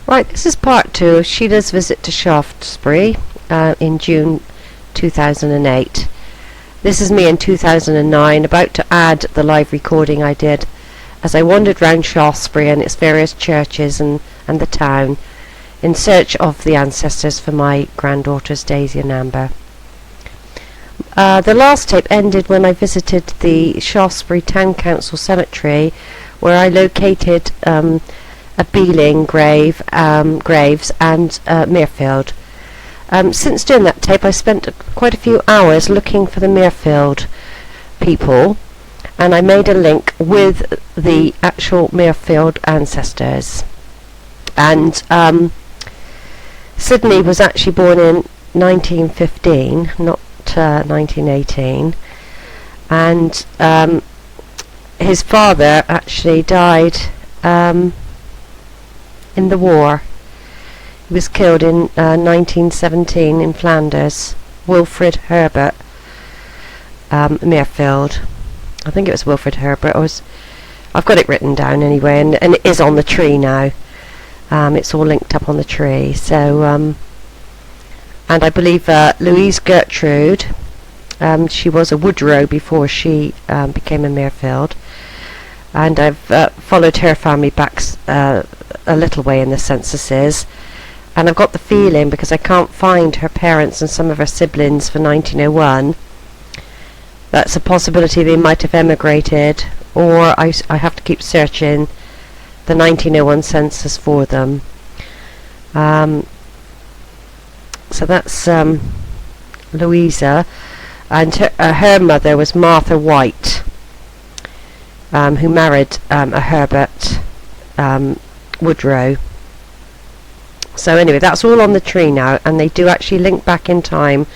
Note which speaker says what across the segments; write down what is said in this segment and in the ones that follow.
Speaker 1: Right, this is part 2 of Sheila's visit to Shaftesbury in June 2008. This is me in 2009, about to add the live recording I did as I wandered round Shaftesbury and its various churches and the town in search of the ancestors for my granddaughters Daisy and Amber. The last tape ended when I visited the Shaftesbury Town Council Cemetery, where I located a Beeling graves and Muirfield. Since doing that tape, I spent quite a few hours looking for the Muirfield people, and I made a link with the actual Muirfield ancestors. And Sidney was actually born in 1915, not 1918, and his father actually died in the war. He was killed in 1917 in Flanders. Wilfred Herbert Muirfield. I think it was Wilfred Herbert. I've got it written down anyway, and it is on the tree now. It's all linked up on the tree. So, and I believe Louise Gertrude, she was a Woodrow before she became a Muirfield, and I've followed her family back a little way in the censuses, and I've got the feeling, because I can't find her parents and some of her siblings for 1901, that's a possibility they might have emigrated, or I have to keep searching the 1901 census for them. So that's Louisa, and her mother was Martha White, who married a Herbert Woodrow. So anyway, that's all on the tree now, and they do actually link back in time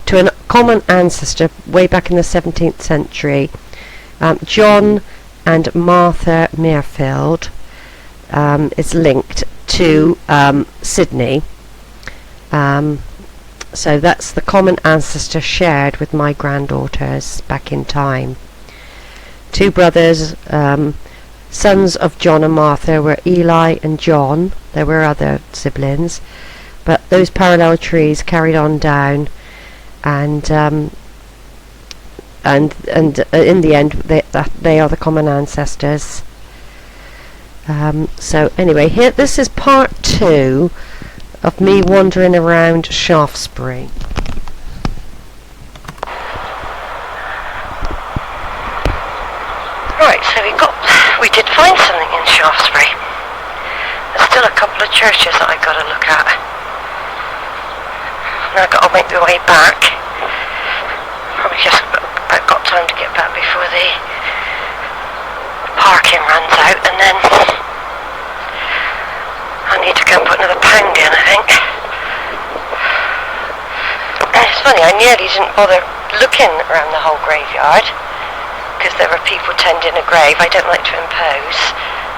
Speaker 1: to a common ancestor way back in the 17th century. John and Martha Muirfield is linked to Sidney. So that's the common ancestor shared with my granddaughters back in time. Two brothers, sons of John and Martha, were Eli and John. There were other siblings, but those parallel trees carried on down, and in the end they are the common ancestors. So anyway, here, this is part 2 of me wandering around Shaftesbury. Right, so we did find something in Shaftesbury. There's still a couple of churches that I've got to look at. Now I've got to make my way back. Probably just about got time to get back before the parking runs out, and then I need to go and put another pound in, I think. And it's funny, I nearly didn't bother looking around the whole graveyard, because there were people tending a grave. I don't like to impose,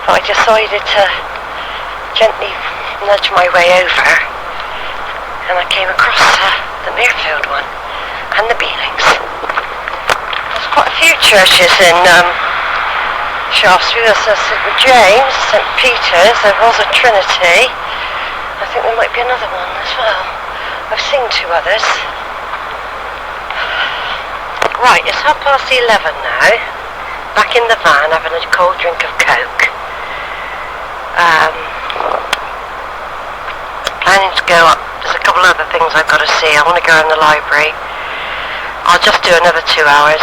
Speaker 1: but I decided to gently nudge my way over, and I came across the Muirfield one and the Beelings. There's quite a few churches in Shaftesbury. There's St James, St Peter's, there was a Trinity. I think there might be another one as well. I've seen 2 others. Right, it's 11:30 now. Back in the van having a cold drink of Coke. Planning to go up. There's a couple other things I've got to see. I want to go in the library. I'll just do another 2 hours.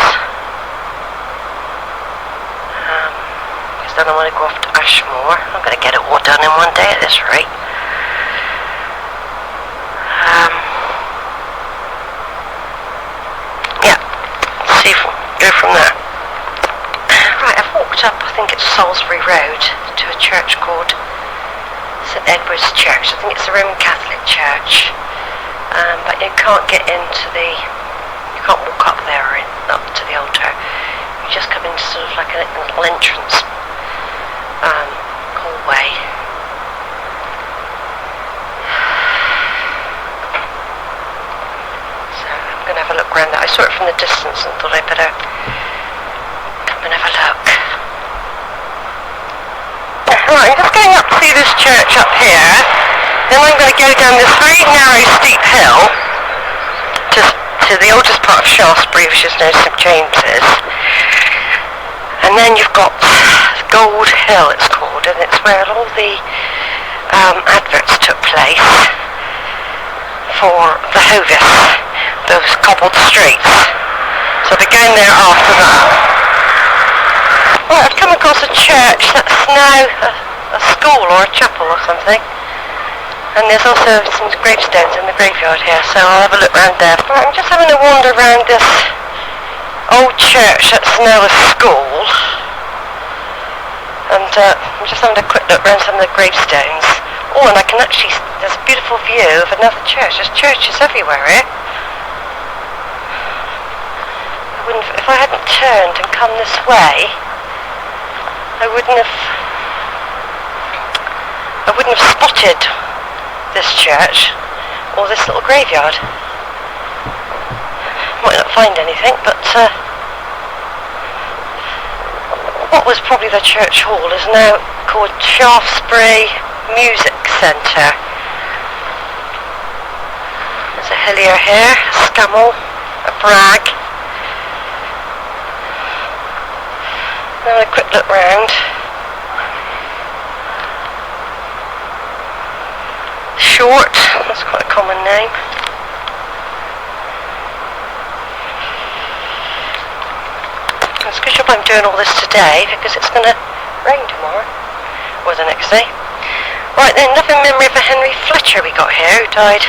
Speaker 1: Because then I want to go off to Ashmore. I'm going to get it all done in one day at this rate. Go from there. Right, I've walked up, I think it's Salisbury Road, to a church called St Edward's Church. I think it's a Roman Catholic church, but you can't get into you can't walk up there or up to the altar. You just come into sort of like a little entrance hallway. I'm going to have a look around that. I saw it from the distance and thought I'd better come and have a look. Right, I'm just going up see this church up here. Then I'm going to go down this very narrow, steep hill to the oldest part of Shaftesbury, which is now St James's. And then you've got Gold Hill, it's called, and it's where all the adverts took place for the Hovis, those cobbled streets. So I'll be going there after that. Right, I've come across a church that's now a school or a chapel or something. And there's also some gravestones in the graveyard here, so I'll have a look round there. Right, I'm just having a wander around this old church that's now a school. And I'm just having a quick look around some of the gravestones. Oh, and I can actually, there's a beautiful view of another church. There's churches everywhere here. If I hadn't turned and come this way, I wouldn't have spotted this church or this little graveyard. Might not find anything, but what was probably the church hall is now called Shaftesbury Music Centre. There's a hillier here, a scammell, a brag. Now a quick look round. Short, that's quite a common name. It's a good job I'm doing all this today because it's going to rain tomorrow or the next day. Right then, loving memory of a Henry Fletcher we got here, who died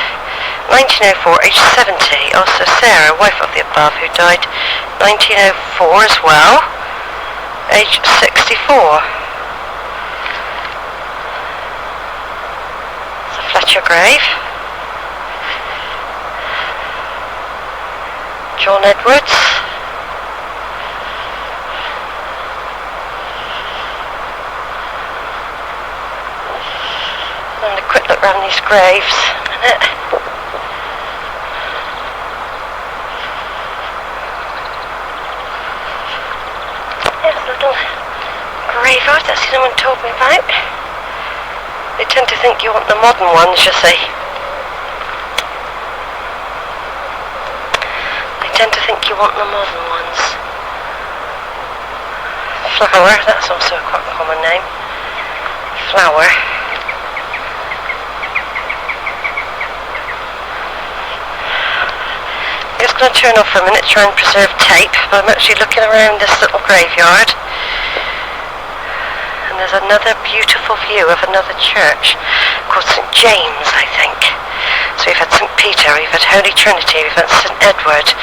Speaker 1: 1904, aged 70. Also Sarah, wife of the above, who died 1904 as well, aged 64. It's a Fletcher grave. John Edwards. And a quick look around these graves a minute. There's a little graveyard that someone told me about. They tend to think you want the modern ones, you see. They tend to think you want the modern ones. Flower, that's also quite a common name. Flower. I'm just going to turn off for a minute to try and preserve tape, but I'm actually looking around this little graveyard. And there's another beautiful view of another church called St James, I think. So we've had St Peter, we've had Holy Trinity, we've had St Edward,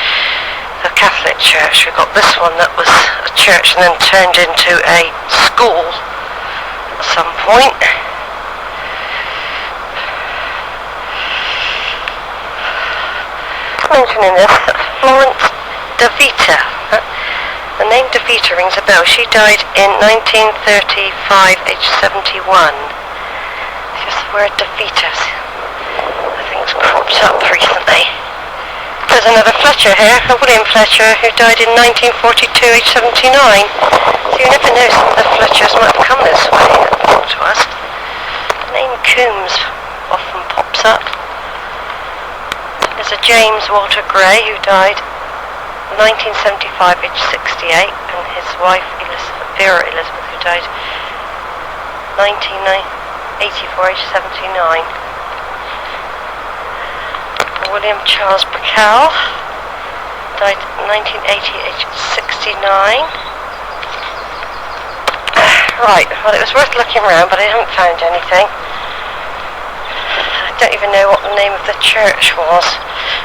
Speaker 1: the Catholic Church. We've got this one that was a church and then turned into a school at some point. Mentioning this, Florence de Vita. The name de Vita rings a bell. She died in 1935, aged 71. Just the word de Vita, I think it's cropped up recently. There's another Fletcher here, a William Fletcher, who died in 1942, aged 79. So you never know, some of the Fletchers might have come this way and talked to us. The name Coombs often pops up. There's a James Walter Gray who died 1975, aged 68, and his wife Vera Elizabeth, who died 1984, aged 79. William Charles Brickell died 1980, aged 69. Right, well, it was worth looking around, but I haven't found anything. I don't even know what the name of the church was.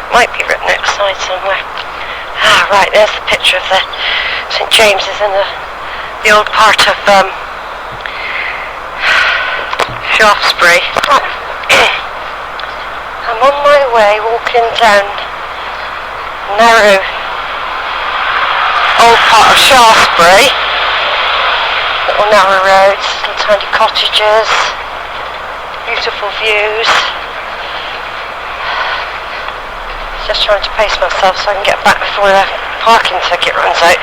Speaker 1: Might be written outside somewhere. Ah, right, there's the picture of the St James's in the old part of Shaftesbury. I'm on my way walking down narrow old part of Shaftesbury. Little narrow roads, little tiny cottages, beautiful views. Just trying to pace myself so I can get back before the parking ticket runs out.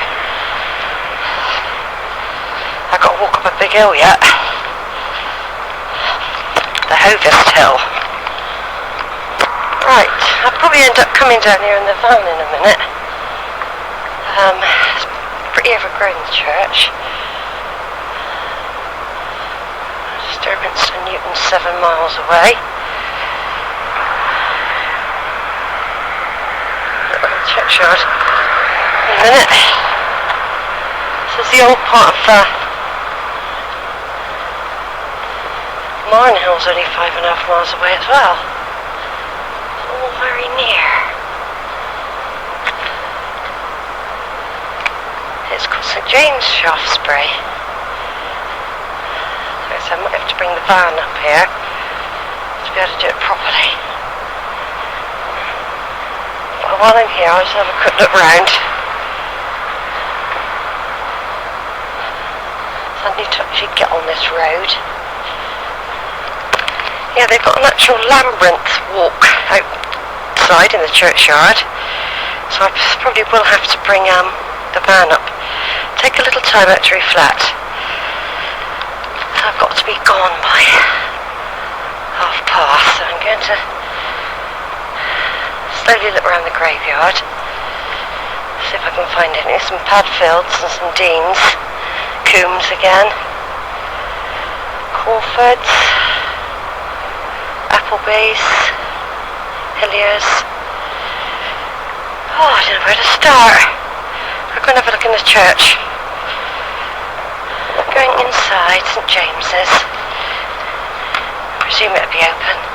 Speaker 1: I've got to walk up a big hill yet. Hovest Hill. Right, I'll probably end up coming down here in the van in a minute. It's a pretty overgrown church. Disturbance to Newton 7 miles away. Look at the churchyard in a minute. This is the old part of Marne Hill's only 5.5 miles away as well. It's all very near. It's called St James Shaftesbury. So I might have to bring the van up here to be able to do it properly. But while I'm here, I'll just have a quick look round. So I need to actually get on this road. Yeah, they've got an actual labyrinth walk outside in the churchyard, so I probably will have to bring the van up. Take a little time out to reflect. So I've got to be gone by past, so I'm going to slowly look around the graveyard, see if I can find some Padfields and some Deans, Coombs again, Crawfords, Appleby's, Hilliers. Oh, I don't know where to start. We're going to have a look in the church. Going inside St James's. I presume it'll be open.